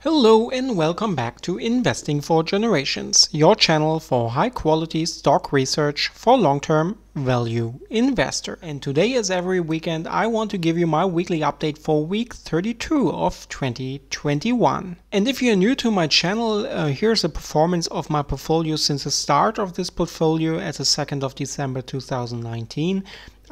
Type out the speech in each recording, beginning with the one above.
Hello and welcome back to Investing for Generations, your channel for high-quality stock research for long-term value investor. And today, as every weekend, I want to give you my weekly update for week 32 of 2021. And if you're new to my channel, here's a performance of my portfolio since the start of this portfolio at the 2nd of December 2019.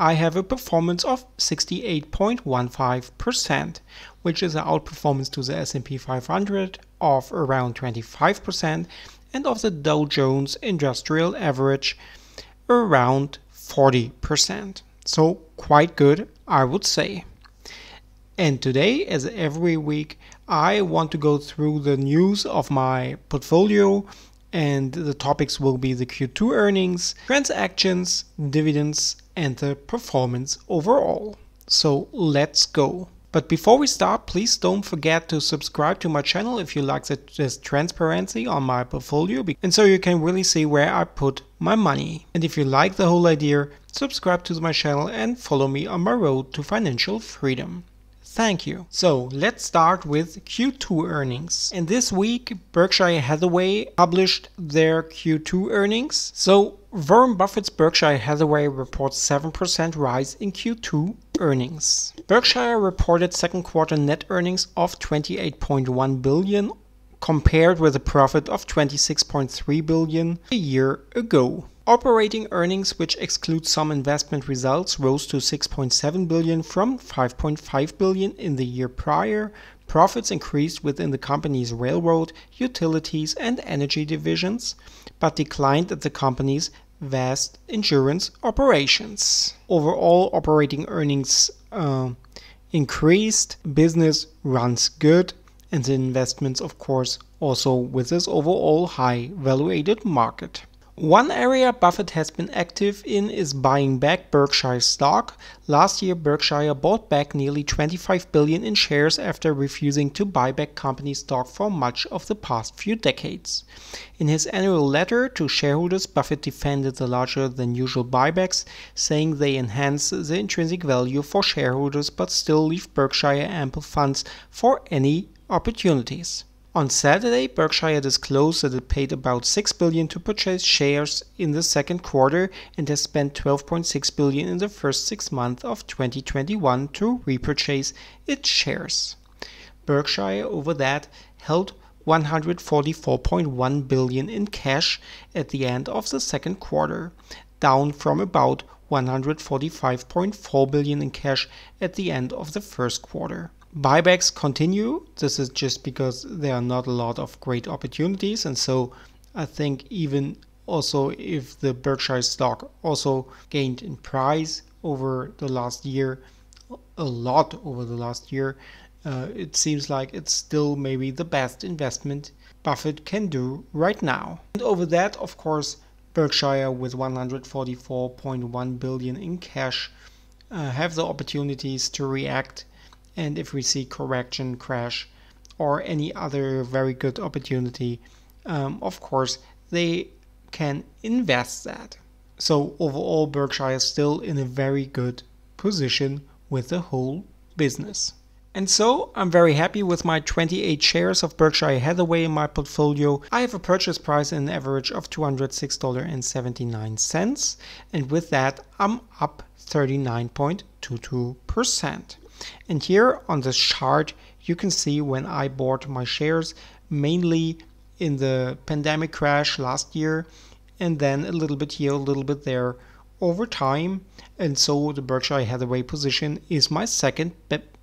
I have a performance of 68.15%, which is an outperformance to the S&P 500 of around 25% and of the Dow Jones Industrial Average around 40%. So quite good, I would say. And today, as every week, I want to go through the news of my portfolio, and the topics will be the Q2 earnings, transactions, dividends, and the performance overall. So let's go. But before we start, please don't forget to subscribe to my channel if you like this transparency on my portfolio, and so you can really see where I put my money. And if you like the whole idea, subscribe to my channel and follow me on my road to financial freedom. Thank you. So let's start with Q2 earnings. And this week, Berkshire Hathaway published their Q2 earnings. So Warren Buffett's Berkshire Hathaway reports 7% rise in Q2 earnings. Berkshire reported second quarter net earnings of $28.1 billion compared with a profit of $26.3 billion a year ago. Operating earnings, which exclude some investment results, rose to $6.7 billion from $5.5 billion in the year prior. Profits increased within the company's railroad, utilities, and energy divisions, but declined at the company's vast insurance operations. Overall, operating earnings increased, business runs good, and the investments, of course, also with this overall high valuated market. One area Buffett has been active in is buying back Berkshire stock. Last year, Berkshire bought back nearly $25 billion in shares after refusing to buy back company stock for much of the past few decades. In his annual letter to shareholders, Buffett defended the larger-than-usual buybacks, saying they enhance the intrinsic value for shareholders but still leave Berkshire ample funds for any opportunities. On Saturday, Berkshire disclosed that it paid about $6 billion to purchase shares in the second quarter and has spent $12.6 billion in the first 6 months of 2021 to repurchase its shares. Berkshire, over that, held $144.1 billion in cash at the end of the second quarter, down from about $145.4 billion in cash at the end of the first quarter. Buybacks continue. This is just because there are not a lot of great opportunities, and so I think even also if the Berkshire stock also gained in price over the last year, a lot over the last year, it seems like it's still maybe the best investment Buffett can do right now. And over that, of course, Berkshire with $144.1 billion in cash have the opportunities to react. And if we see correction, crash, or any other very good opportunity, of course, they can invest that. So overall, Berkshire is still in a very good position with the whole business. And so I'm very happy with my 28 shares of Berkshire Hathaway in my portfolio. I have a purchase price in average of $206.79. And with that, I'm up 39.22%. And here on this chart, you can see when I bought my shares, mainly in the pandemic crash last year, and then a little bit here, a little bit there over time. And so the Berkshire Hathaway position is my second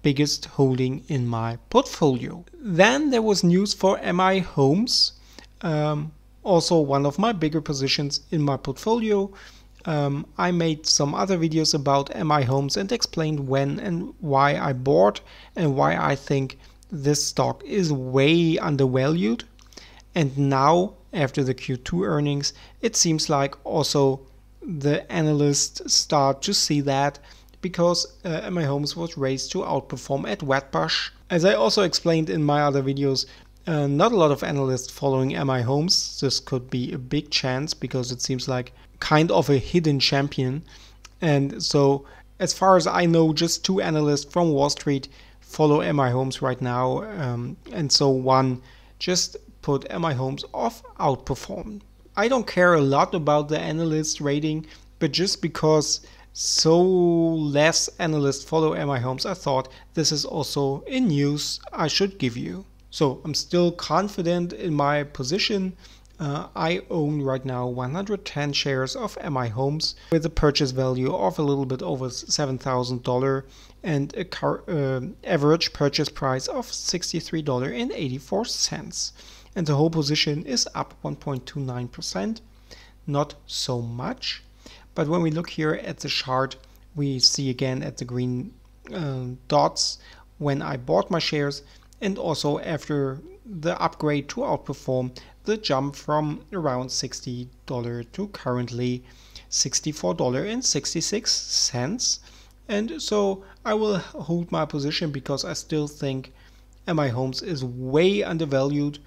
biggest holding in my portfolio. Then there was news for MI Homes, also one of my bigger positions in my portfolio. I made some other videos about MI Homes and explained when and why I bought and why I think this stock is way undervalued. And now, after the Q2 earnings, it seems like also the analysts start to see that because MI Homes was raised to outperform at Wedbush. As I also explained in my other videos, not a lot of analysts following MI Homes. This could be a big chance because it seems like kind of a hidden champion. And so as far as I know, just 2 analysts from Wall Street follow MI Homes right now, and so one, just put MI Homes off outperform. I don't care a lot about the analyst rating, but just because so less analysts follow MI Homes, I thought this is also a news I should give you. So I'm still confident in my position. I own right now 110 shares of MI Homes with a purchase value of a little bit over $7,000 and a average purchase price of $63.84. And the whole position is up 1.29%, not so much. But when we look here at the chart, we see again at the green dots when I bought my shares, and also after the upgrade to outperform, the jump from around $60 to currently $64.66. And so I will hold my position because I still think MI Homes is way undervalued.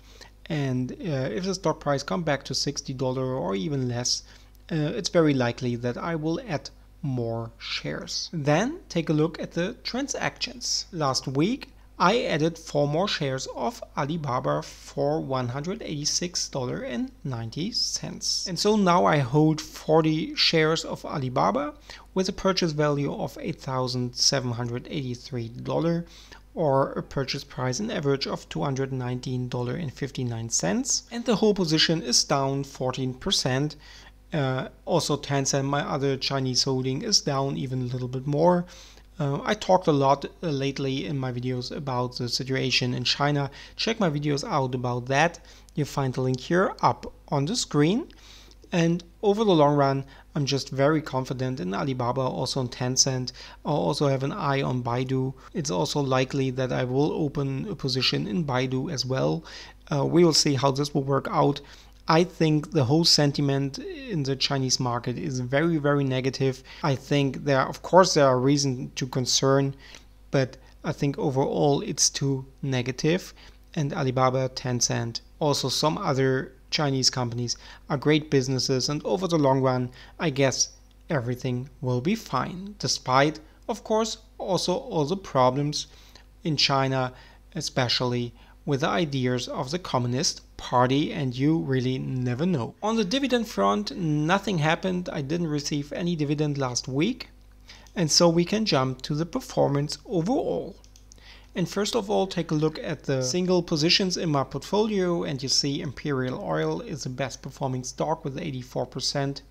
And if the stock price comes back to $60 or even less, it's very likely that I will add more shares. Then take a look at the transactions. Last week, I added 4 more shares of Alibaba for $186.90. And so now I hold 40 shares of Alibaba with a purchase value of $8,783 or a purchase price an average of $219.59. And the whole position is down 14%. Also Tencent, my other Chinese holding, is down even a little bit more. I talked a lot lately in my videos about the situation in China. Check my videos out about that. You find the link here up on the screen. And over the long run, I'm just very confident in Alibaba, also in Tencent. I also have an eye on Baidu. It's also likely that I will open a position in Baidu as well. We will see how this will work out. I think the whole sentiment in the Chinese market is very, very negative. I think there are reasons to concern, but I think overall it's too negative. And Alibaba, Tencent, also some other Chinese companies are great businesses, and over the long run, I guess everything will be fine, despite, of course, also all the problems in China, especially with the ideas of the Communist Party, and you really never know. On the dividend front, nothing happened. I didn't receive any dividend last week, and so we can jump to the performance overall. And first of all, take a look at the single positions in my portfolio, and you see Imperial Oil is the best performing stock with 84%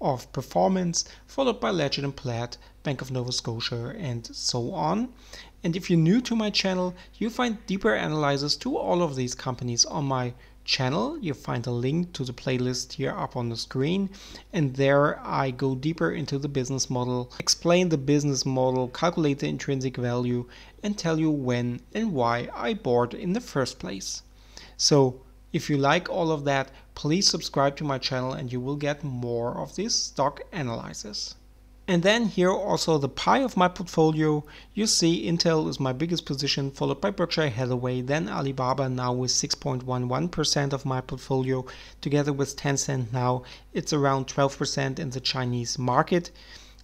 of performance, followed by Legend & Platt, Bank of Nova Scotia, and so on. And if you're new to my channel, you find deeper analyses to all of these companies on my channel. You find a link to the playlist here up on the screen, and there I go deeper into the business model, explain the business model, calculate the intrinsic value, and tell you when and why I bought in the first place. So if you like all of that, please subscribe to my channel and you will get more of these stock analyses. And then here also the pie of my portfolio. You see Intel is my biggest position, followed by Berkshire Hathaway, then Alibaba now with 6.11% of my portfolio. Together with Tencent now, it's around 12% in the Chinese market.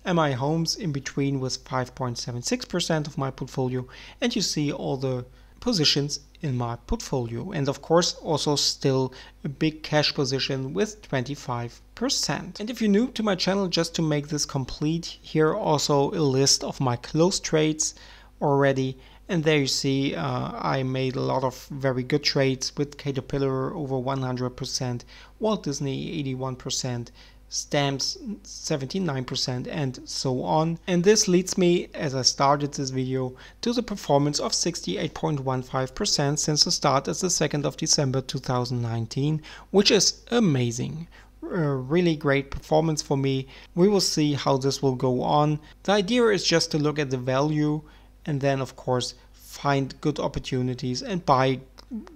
MI Homes in between with 5.76% of my portfolio. And you see all the positions in my portfolio, and of course also still a big cash position with 25%. And if you're new to my channel, just to make this complete, here also a list of my closed trades already, and there you see I made a lot of very good trades with Caterpillar over 100%, Walt Disney 81%, Stamps 79%, and so on. And this leads me, as I started this video, to the performance of 68.15% since the start as the 2nd of December 2019, which is amazing. A really great performance for me. We will see how this will go on. The idea is just to look at the value and then of course find good opportunities and buy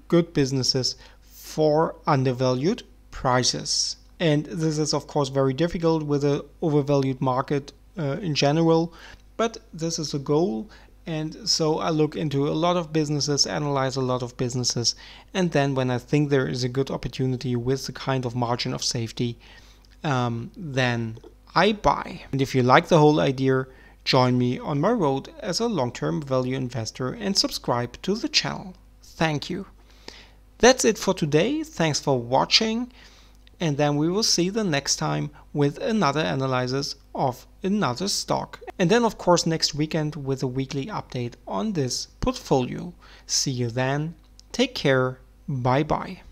good businesses for undervalued prices. And this is of course very difficult with an overvalued market in general, but this is a goal. And so I look into a lot of businesses, analyze a lot of businesses, and then when I think there is a good opportunity with the kind of margin of safety, then I buy. And if you like the whole idea, Join me on my road as a long-term value investor and subscribe to the channel. Thank you. That's it for today. Thanks for watching. And then we will see the next time with another analysis of another stock. And then of course next weekend with a weekly update on this portfolio. See you then. Take care. Bye bye.